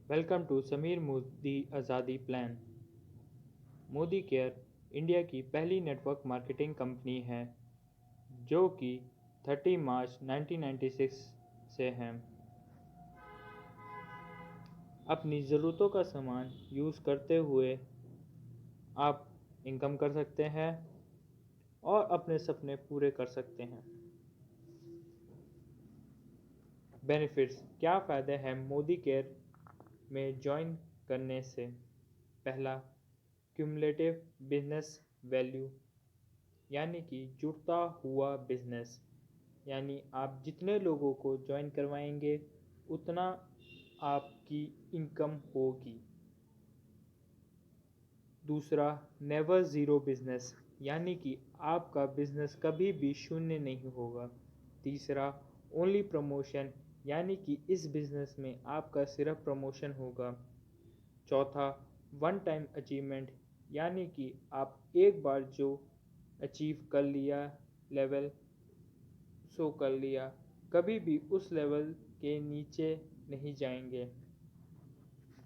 Welcome to Sameer Modi आज़ादी plan. Modi care India की पहली नेटवर्क मार्केटिंग कंपनी है जो कि 30 मार्च 1996 से है। अपनी ज़रूरतों का सामान यूज़ करते हुए आप इनकम कर सकते हैं और अपने सपने पूरे कर सकते हैं। बेनिफिट्स क्या फ़ायदे हैं मोदी केयर में ज्वाइन करने से? पहला, क्यूमुलेटिव बिजनेस वैल्यू यानी कि जुड़ता हुआ बिजनेस, यानी आप जितने लोगों को ज्वाइन करवाएंगे उतना आपकी इनकम होगी। दूसरा, नेवर ज़ीरो बिजनेस यानी कि आपका बिजनेस कभी भी शून्य नहीं होगा। तीसरा, ओनली प्रमोशन यानी कि इस बिजनेस में आपका सिर्फ प्रमोशन होगा। चौथा, वन टाइम अचीवमेंट यानी कि आप एक बार जो अचीव कर लिया लेवल सो कर लिया, कभी भी उस लेवल के नीचे नहीं जाएंगे।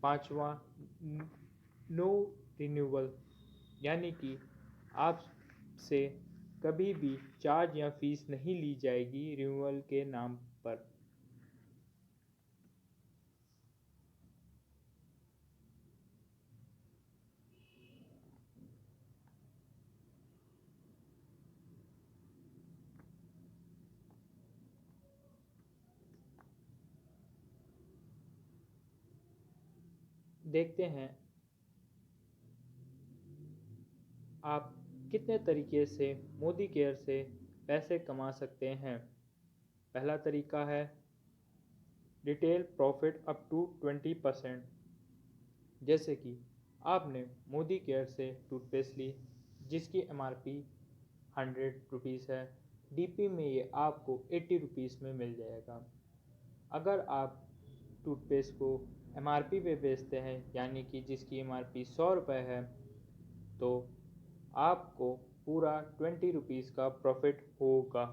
पांचवा, नो रिन्यूअल यानी कि आपसे कभी भी चार्ज या फीस नहीं ली जाएगी रिन्यूअल के नाम पर। देखते हैं आप कितने तरीके से मोदी केयर से पैसे कमा सकते हैं। पहला तरीका है रिटेल प्रॉफिट अप टू 20%। जैसे कि आपने मोदी केयर से टूथपेस्ट ली जिसकी एमआरपी 100 रुपीज़ है, डीपी में ये आपको 80 रुपीज़ में मिल जाएगा। अगर आप टूथपेस्ट को एमआरपी पे बेचते हैं यानी कि जिसकी एमआरपी 100 रुपये है, तो आपको पूरा 20 रुपीज़ का प्रॉफिट होगा।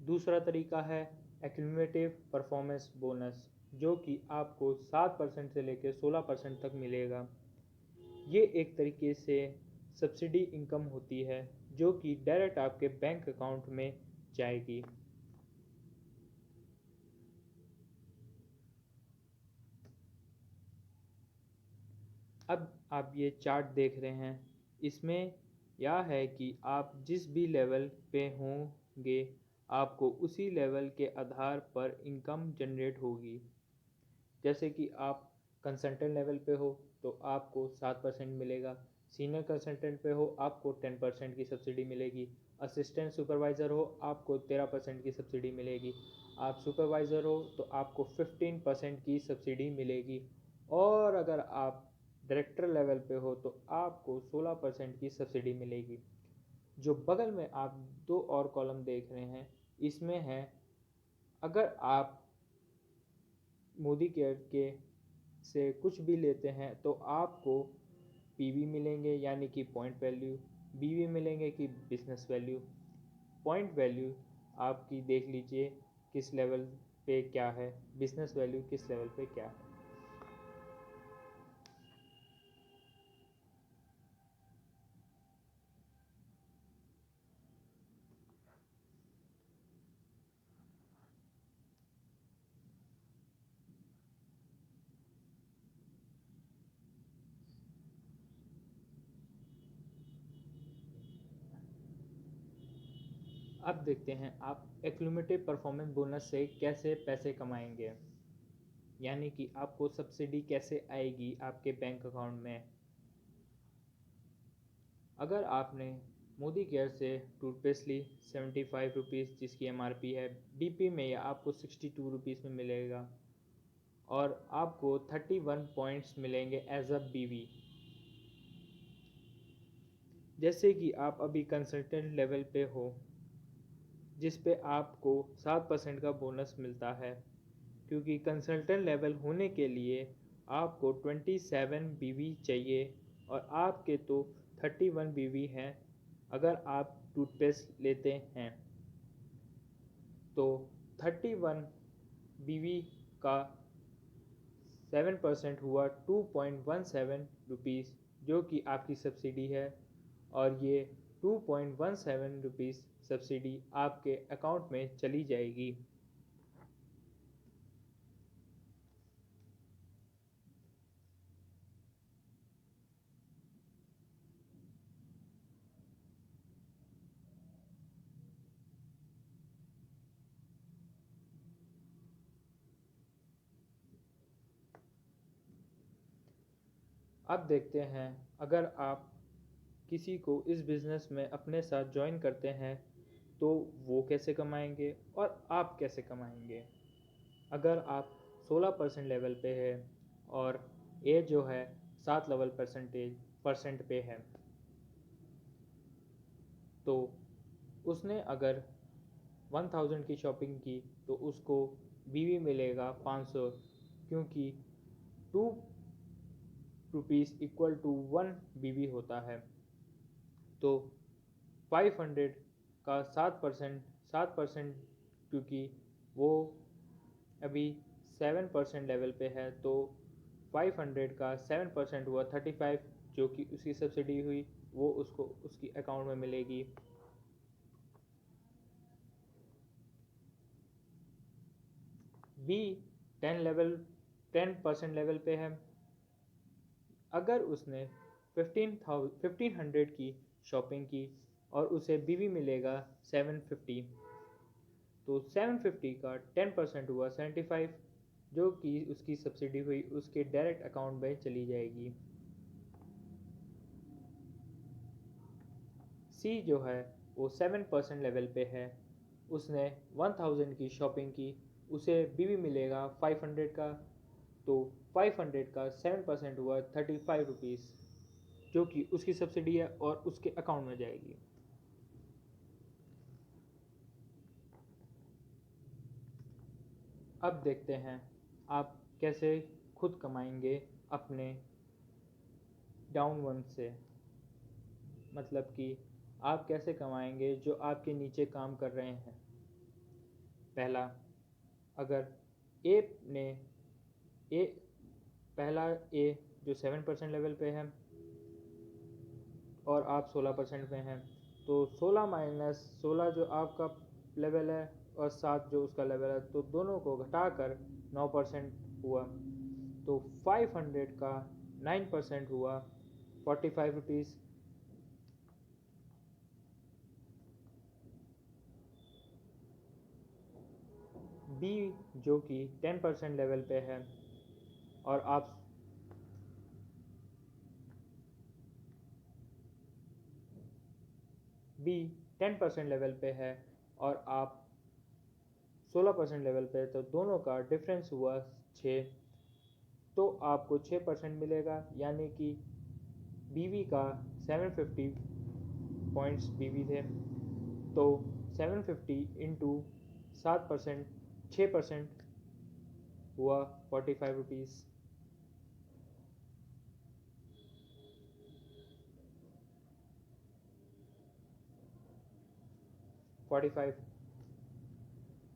दूसरा तरीका है एक्यूमुलेटिव परफॉर्मेंस बोनस, जो कि आपको 7% से लेकर 16% तक मिलेगा। ये एक तरीके से सब्सिडी इनकम होती है जो कि डायरेक्ट आपके बैंक अकाउंट में जाएगी। अब आप ये चार्ट देख रहे हैं, इसमें यह है कि आप जिस भी लेवल पे होंगे आपको उसी लेवल के आधार पर इनकम जनरेट होगी। जैसे कि आप कंसल्टेंट लेवल पे हो तो आपको 7% मिलेगा, सीनियर कंसल्टेंट पे हो आपको 10% की सब्सिडी मिलेगी, असिस्टेंट सुपरवाइज़र हो आपको 13% की सब्सिडी मिलेगी, आप सुपरवाइज़र हो तो आपको 15% की सब्सिडी मिलेगी, और अगर आप डायरेक्टर लेवल पे हो तो आपको 16% की सब्सिडी मिलेगी। जो बगल में आप दो और कॉलम देख रहे हैं, इसमें है अगर आप मोदी केयर के से कुछ भी लेते हैं तो आपको पीवी मिलेंगे यानी कि पॉइंट वैल्यू, बीवी मिलेंगे कि बिजनेस वैल्यू। पॉइंट वैल्यू आपकी देख लीजिए किस लेवल पे क्या है, बिजनेस वैल्यू किस लेवल पे क्या है। अब देखते हैं आप एक्लूमेटिव परफॉर्मेंस बोनस से कैसे पैसे कमाएंगे, यानी कि आपको सब्सिडी कैसे आएगी आपके बैंक अकाउंट में। अगर आपने मोदी केयर से टूथपेस्ट ली 75 रुपीज़ जिसकी एमआरपी है, डीपी में यह आपको 62 रुपीज़ में मिलेगा और आपको 31 पॉइंट्स मिलेंगे एज अ बीवी। जैसे कि आप अभी कंसल्टेंट लेवल पे हो जिस पे आपको 7% का बोनस मिलता है, क्योंकि कंसल्टेंट लेवल होने के लिए आपको 27 बीवी चाहिए और आपके तो 31 बीवी हैं अगर आप टूथपेस्ट लेते हैं। तो 31 बीवी का 7% हुआ 2.17 रुपीज़, जो कि आपकी सब्सिडी है, और ये 2.17 रुपीज़ सब्सिडी आपके अकाउंट में चली जाएगी। अब देखते हैं, अगर आप किसी को इस बिज़नेस में अपने साथ ज्वाइन करते हैं तो वो कैसे कमाएंगे और आप कैसे कमाएंगे। अगर आप 16% लेवल पे है और ए जो है 7 लेवल परसेंट पे है, तो उसने अगर 1000 की शॉपिंग की तो उसको बीवी मिलेगा 500, क्योंकि 2 रुपीज़ इक्वल टू 1 बीवी होता है। तो 500 का 7%, क्योंकि वो अभी 7% लेवल पे है, तो 500 का 7% हुआ 35, जो कि उसकी सब्सिडी हुई, वो उसको उसकी अकाउंट में मिलेगी। बी 10% लेवल पे है। अगर उसने 1500 की शॉपिंग की और उसे बीवी मिलेगा 750, तो 750 का 10% हुआ 75, जो कि उसकी सब्सिडी हुई, उसके डायरेक्ट अकाउंट में चली जाएगी। सी जो है वो 7% लेवल पे है। उसने 1000 की शॉपिंग की, उसे बीवी मिलेगा 500 का, तो 500 का 7% हुआ 35 रुपीज़, जो कि उसकी सब्सिडी है और उसके अकाउंट में जाएगी। अब देखते हैं आप कैसे खुद कमाएंगे अपने डाउन वन से, मतलब कि आप कैसे कमाएंगे जो आपके नीचे काम कर रहे हैं। पहला, अगर ए ने ए पहला ए जो 7% लेवल पे है और आप 16% में हैं, तो 16 माइनस 16 जो आपका लेवल है और 7 जो उसका लेवल है, तो दोनों को घटाकर 9% हुआ। तो 500 का 9% हुआ 45 रुपीज़। बी जो कि 10% लेवल पे है और आप बी 10% लेवल पे है और आप 16% लेवल पे है, तो दोनों का डिफरेंस हुआ 6, तो आपको 6% मिलेगा, यानी कि बीवी का 750 पॉइंट्स बीवी थे, तो 750 इंटू 7%, 6% हुआ 45 रुपीज़।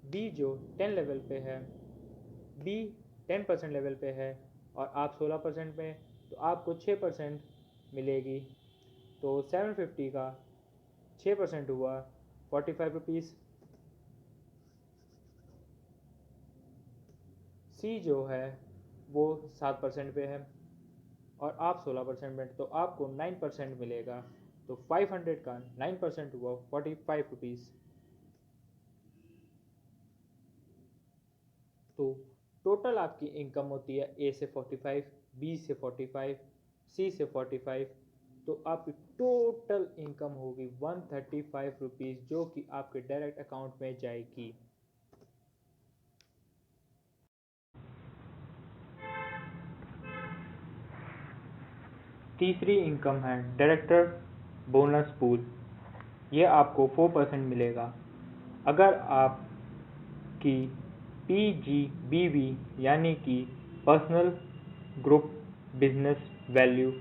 बी जो 10 लेवल पे है, बी 10% लेवल पे है और आप 16% में, तो आपको 6% मिलेगी, तो 750 का 6% हुआ 45 रुपीज़। सी जो है वो 7% पे है और आप 16% में, तो आपको 9% मिलेगा, तो 500 का 9% हुआ 45 रुपीज़। तो टोटल आपकी इनकम होती है ए से 45, बी से 45, सी से 45, तो आपकी टोटल इनकम होगी 135 रुपीज़, जो कि आपके डायरेक्ट अकाउंट में जाएगी। तीसरी इनकम है डायरेक्टर बोनस पूल। ये आपको 4% मिलेगा। अगर आपकी PGBV यानी कि पर्सनल ग्रुप बिजनेस वैल्यू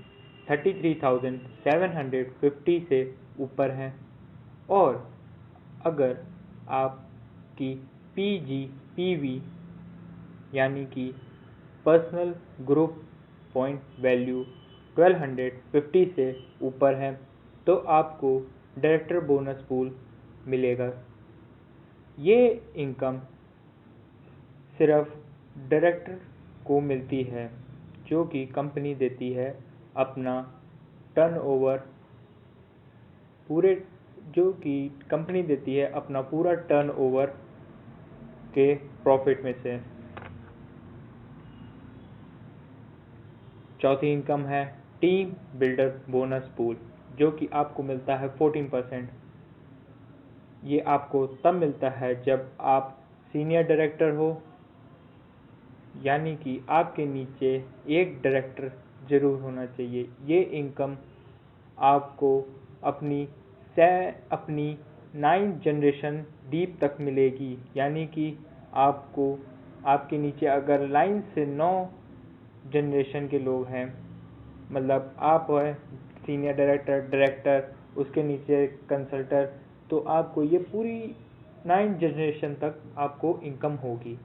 33,750 से ऊपर है, और अगर आपकी PGPV यानी कि पर्सनल ग्रुप पॉइंट वैल्यू 1250 से ऊपर है तो आपको डायरेक्टर बोनस पूल मिलेगा। ये इनकम सिर्फ डायरेक्टर को मिलती है जो कि कंपनी देती है अपना टर्नओवर पूरा टर्नओवर के प्रॉफिट में से। चौथी इनकम है टीम बिल्डर बोनस पूल, जो कि आपको मिलता है 14%। ये आपको तब मिलता है जब आप सीनियर डायरेक्टर हो, यानी कि आपके नीचे एक डायरेक्टर जरूर होना चाहिए। ये इनकम आपको अपनी 9th जनरेशन डीप तक मिलेगी, यानी कि आपके नीचे अगर लाइन से 9 जनरेशन के लोग हैं, मतलब आप है सीनियर डायरेक्टर, उसके नीचे कंसल्टर, तो आपको ये पूरी 9th जनरेशन तक आपको इनकम होगी।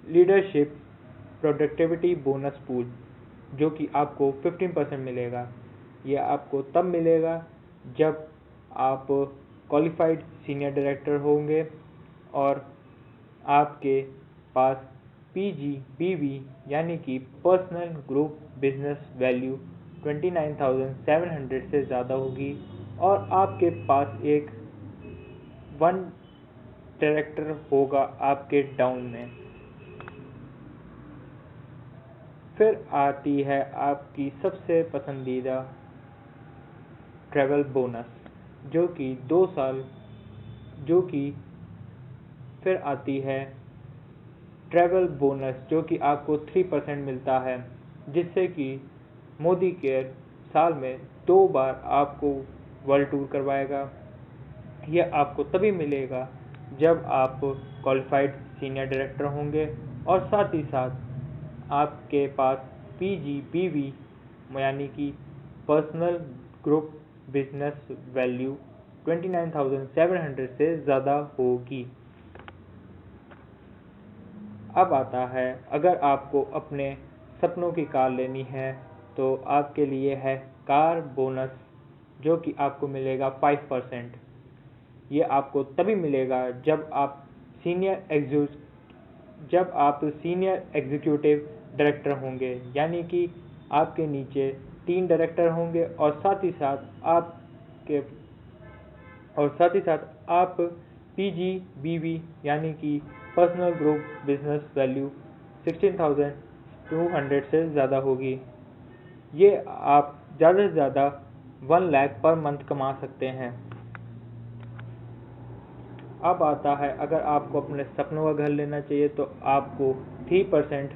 लीडरशिप प्रोडक्टिविटी बोनस पूल, जो कि आपको 15% मिलेगा। ये आपको तब मिलेगा जब आप क्वालिफाइड सीनियर डायरेक्टर होंगे और आपके पास PGBV यानी कि पर्सनल ग्रुप बिजनेस वैल्यू 29,700 से ज़्यादा होगी, और आपके पास एक 1 डायरेक्टर होगा आपके डाउन में। फिर आती है आपकी सबसे पसंदीदा ट्रैवल बोनस, जो कि 2 साल फिर आती है ट्रैवल बोनस, जो कि आपको 3% मिलता है, जिससे कि मोदी केयर साल में 2 बार आपको वर्ल्ड टूर करवाएगा। यह आपको तभी मिलेगा जब आप क्वालिफाइड सीनियर डायरेक्टर होंगे और साथ ही साथ आपके पास PGBV यानी कि पर्सनल ग्रुप बिजनेस वैल्यू 29,700 से ज़्यादा होगी। अब आता है, अगर आपको अपने सपनों की कार लेनी है तो आपके लिए है कार बोनस, जो कि आपको मिलेगा 5%। ये आपको तभी मिलेगा जब आप सीनियर एग्जीक्यूटिव डायरेक्टर होंगे, यानी कि आपके नीचे 3 डायरेक्टर होंगे और साथ ही साथ आप PGBV यानी कि पर्सनल ग्रुप बिजनेस वैल्यू 16,200 से ज़्यादा होगी। ये आप ज़्यादा से ज़्यादा 1 लाख पर मंथ कमा सकते हैं। अब आता है, अगर आपको अपने सपनों का घर लेना चाहिए तो आपको 3%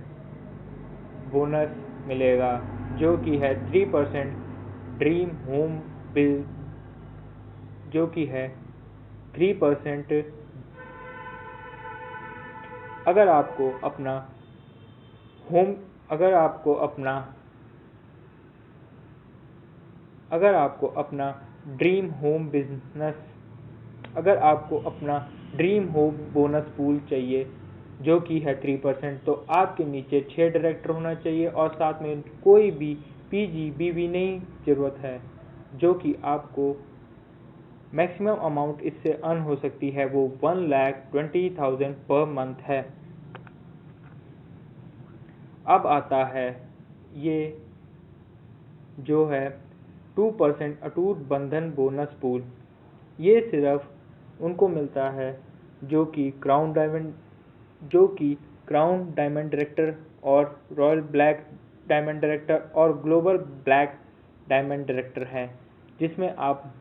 बोनस मिलेगा, जो कि है 3% ड्रीम होम बिल, जो कि है 3%। अगर आपको अपना ड्रीम होम बोनस पूल चाहिए, जो कि है 3%, तो आपके नीचे 6 डायरेक्टर होना चाहिए और साथ में कोई भी PGBV नहीं जरूरत है। जो कि आपको मैक्सिमम अमाउंट इससे अर्न हो सकती है वो 1,20,000 पर मंथ है। अब आता है ये जो है 2% अटूट बंधन बोनस पूल। ये सिर्फ उनको मिलता है जो कि क्राउन डायमंड डायरेक्टर और रॉयल ब्लैक डायमंड डायरेक्टर और ग्लोबल ब्लैक डायमंड डायरेक्टर है, जिसमें आप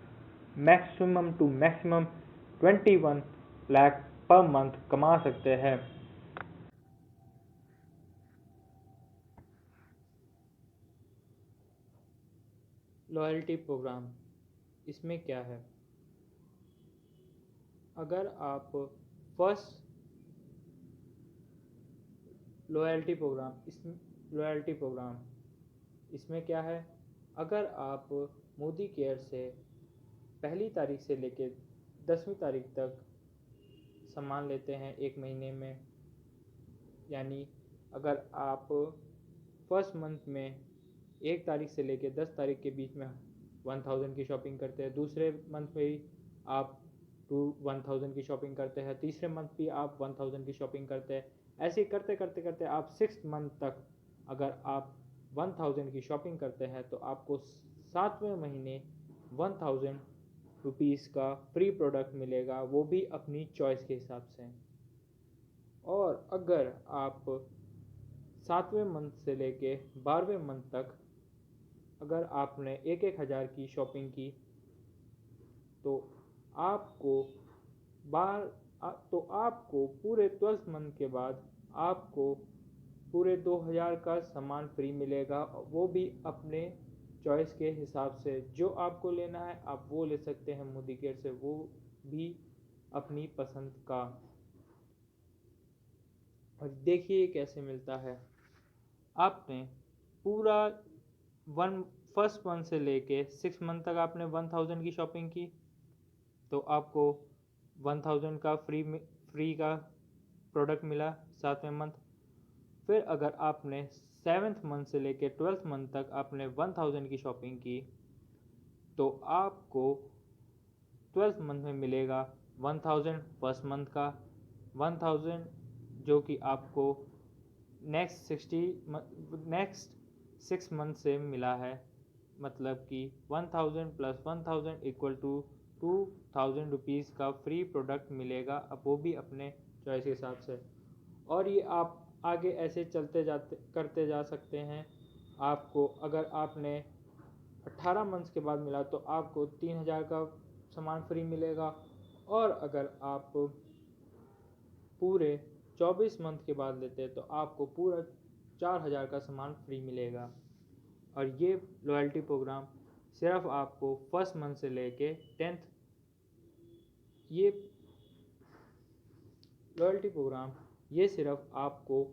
मैक्सिमम 21 लाख पर मंथ कमा सकते हैं। लॉयल्टी प्रोग्राम, इसमें क्या है? अगर आप फर्स्ट लॉयल्टी प्रोग्राम इसमें क्या है, अगर आप मोदी केयर से पहली तारीख से लेकर 10वीं तारीख तक सामान लेते हैं एक महीने में, यानी अगर आप फर्स्ट मंथ में 1 तारीख से लेकर 10 तारीख के बीच में 1000 की शॉपिंग करते हैं, दूसरे मंथ में ही आप 1000 की शॉपिंग करते हैं, तीसरे मंथ भी आप 1000 की शॉपिंग करते हैं, ऐसे ही करते करते करते आप 6 मंथ तक अगर आप 1000 की शॉपिंग करते हैं तो आपको 7वें महीने 1000 रुपीज़ का फ्री प्रोडक्ट मिलेगा, वो भी अपनी चॉइस के हिसाब से। और अगर आप 7वें मंथ से लेके 12वें मंथ तक अगर आपने 1,000 की शॉपिंग की तो आपको पूरे 12 मंथ के बाद आपको पूरे 2000 का सामान फ्री मिलेगा, वो भी अपने चॉइस के हिसाब से। जो आपको लेना है आप वो ले सकते हैं मोदी केयर से, वो भी अपनी पसंद का। और देखिए कैसे मिलता है, आपने पूरा फर्स्ट मंथ से लेके 6 मंथ तक आपने 1000 की शॉपिंग की तो आपको 1000 का फ्री का प्रोडक्ट मिला 7वें मंथ। फिर अगर आपने 7th मंथ से लेके 12th मंथ तक आपने 1000 की शॉपिंग की तो आपको 12th मंथ में मिलेगा 1000 फर्स्ट मंथ का, 1000 जो कि आपको नेक्स्ट 6 मंथ से मिला है, मतलब कि 1000 प्लस 1000 इक्वल टू 2000 रुपीज़ का फ्री प्रोडक्ट मिलेगा, अब वो भी अपने चॉइस के हिसाब से। और ये आप आगे ऐसे चलते जाते करते जा सकते हैं। आपको अगर आपने 18 मंथ्स के बाद मिला तो आपको 3000 का सामान फ्री मिलेगा, और अगर आप पूरे 24 मंथ के बाद लेते हैं तो आपको पूरा 4000 का सामान फ्री मिलेगा। और ये लॉयल्टी प्रोग्राम सिर्फ आपको फर्स्ट मंथ से लेके 10th ये लॉयल्टी प्रोग्राम ये सिर्फ आपको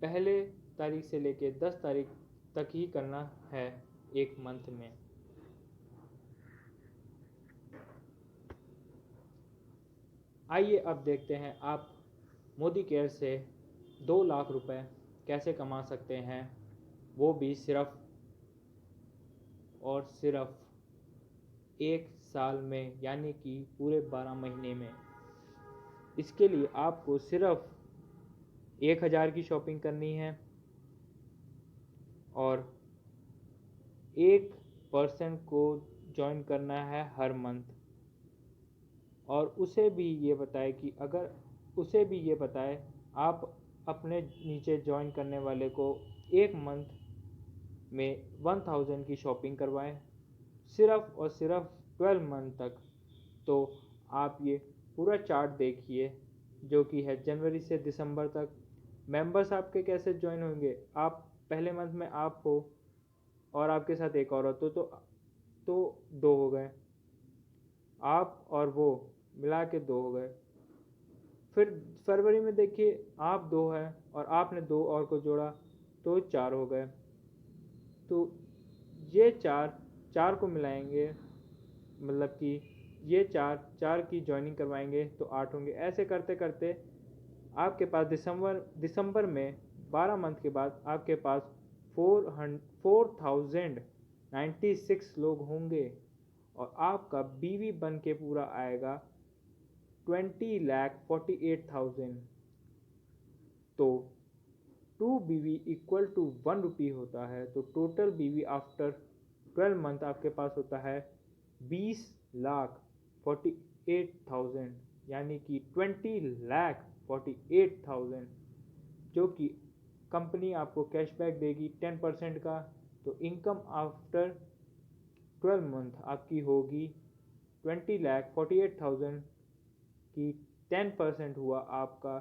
पहले तारीख से लेके 10 तारीख तक ही करना है एक मंथ में। आइए अब देखते हैं आप मोदी केयर से 2 लाख रुपए कैसे कमा सकते हैं, वो भी सिर्फ और सिर्फ 1 साल में, यानी कि पूरे 12 महीने में। इसके लिए आपको सिर्फ 1000 की शॉपिंग करनी है और 1% को ज्वाइन करना है हर मंथ, और उसे भी ये बताए आप अपने नीचे ज्वाइन करने वाले को एक मंथ में 1000 की शॉपिंग करवाएं, सिर्फ और सिर्फ 12 मंथ तक। तो आप ये पूरा चार्ट देखिए जो कि है जनवरी से दिसंबर तक। मेंबर्स आपके कैसे ज्वाइन होंगे, आप पहले मंथ में आप हो और आपके साथ एक और हो तो 2 हो गए, आप और वो मिला के 2 हो गए। फिर फरवरी में देखिए आप 2 हैं और आपने 2 और को जोड़ा तो 4 हो गए। तो ये चार को मिलाएंगे, मतलब कि ये चार की ज्वाइनिंग करवाएंगे तो 8 होंगे। ऐसे करते करते आपके पास दिसंबर में 12 मंथ के बाद आपके पास 4096 लोग होंगे, और आपका बीवी बन के पूरा आएगा 20,48,000। तो 2 BV इक्वल टू 1 रुपी होता है, तो टोटल BV आफ्टर 12 मंथ आपके पास होता है 20,48,000, यानी कि 20,48,000, जो कि कंपनी आपको कैशबैक देगी 10% का। तो इनकम आफ्टर 12 मंथ आपकी होगी 20,48,000 की 10% हुआ आपका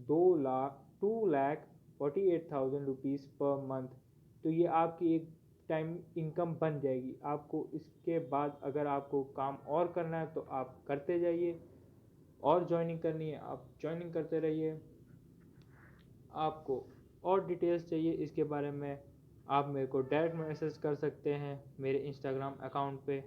2,48,000 रुपीज़ पर मंथ। तो ये आपकी एक टाइम इनकम बन जाएगी। आपको इसके बाद अगर आपको काम और करना है तो आप करते जाइए, और ज्वाइनिंग करनी है आप ज्वाइनिंग करते रहिए। आपको और डिटेल्स चाहिए इसके बारे में आप मेरे को डायरेक्ट मैसेज कर सकते हैं मेरे इंस्टाग्राम अकाउंट पे,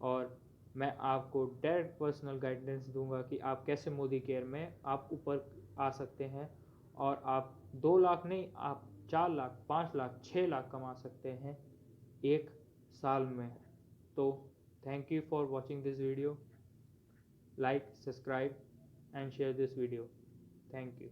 और मैं आपको डायरेक्ट पर्सनल गाइडेंस दूंगा कि आप कैसे मोदी केयर में आप ऊपर आ सकते हैं, और आप 2 लाख नहीं, आप 4 लाख, 5 लाख, 6 लाख कमा सकते हैं एक साल में। तो thank you for watching this video. Like, subscribe and share this video. Thank you.